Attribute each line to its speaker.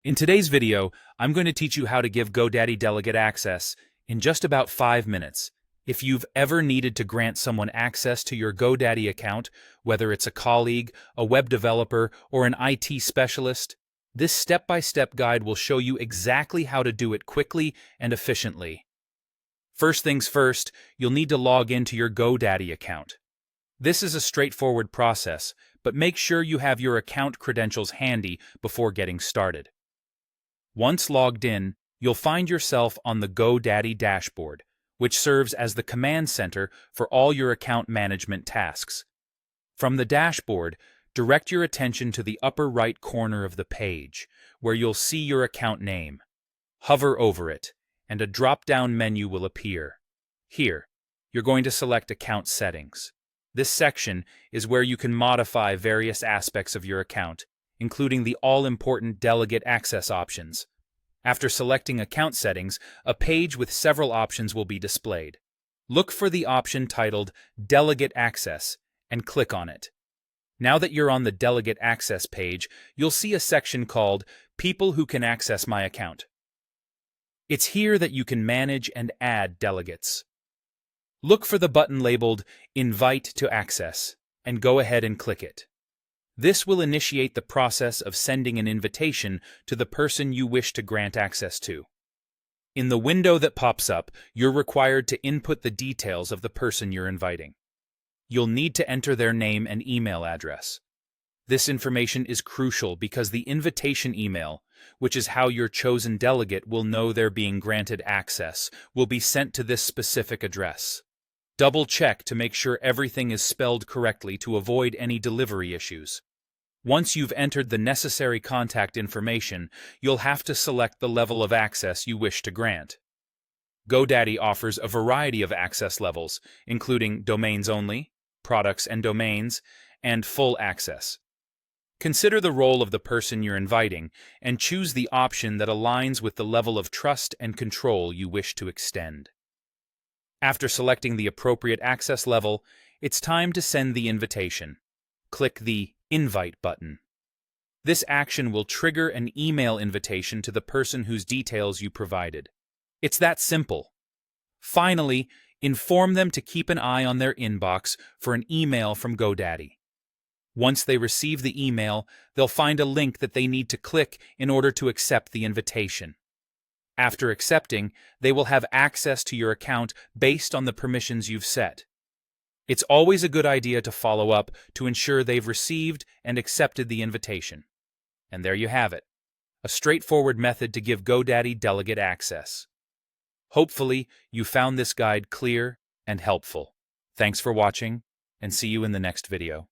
Speaker 1: In today's video, I'm going to teach you how to give GoDaddy Delegate access in just about 5 minutes. If you've ever needed to grant someone access to your GoDaddy account, whether it's a colleague, a web developer, or an IT specialist, this step-by-step guide will show you exactly how to do it quickly and efficiently. First things first, you'll need to log into your GoDaddy account. This is a straightforward process, but make sure you have your account credentials handy before getting started. Once logged in, you'll find yourself on the GoDaddy dashboard, which serves as the command center for all your account management tasks. From the dashboard, direct your attention to the upper right corner of the page, where you'll see your account name. Hover over it, and a drop-down menu will appear. Here, you're going to select Account Settings. This section is where you can modify various aspects of your account, including the all-important delegate access options. After selecting Account Settings, a page with several options will be displayed. Look for the option titled Delegate Access and click on it. Now that you're on the Delegate Access page, you'll see a section called People Who Can Access My Account. It's here that you can manage and add delegates. Look for the button labeled Invite to Access and go ahead and click it. This will initiate the process of sending an invitation to the person you wish to grant access to. In the window that pops up, you're required to input the details of the person you're inviting. You'll need to enter their name and email address. This information is crucial because the invitation email, which is how your chosen delegate will know they're being granted access, will be sent to this specific address. Double-check to make sure everything is spelled correctly to avoid any delivery issues. Once you've entered the necessary contact information, you'll have to select the level of access you wish to grant. GoDaddy offers a variety of access levels, including domains only, products and domains, and full access. Consider the role of the person you're inviting and choose the option that aligns with the level of trust and control you wish to extend. After selecting the appropriate access level, it's time to send the invitation. Click the Invite button. This action will trigger an email invitation to the person whose details you provided. It's that simple. Finally, inform them to keep an eye on their inbox for an email from GoDaddy. Once they receive the email, they'll find a link that they need to click in order to accept the invitation. After accepting, they will have access to your account based on the permissions you've set. It's always a good idea to follow up to ensure they've received and accepted the invitation. And there you have it, a straightforward method to give GoDaddy delegate access. Hopefully, you found this guide clear and helpful. Thanks for watching, and see you in the next video.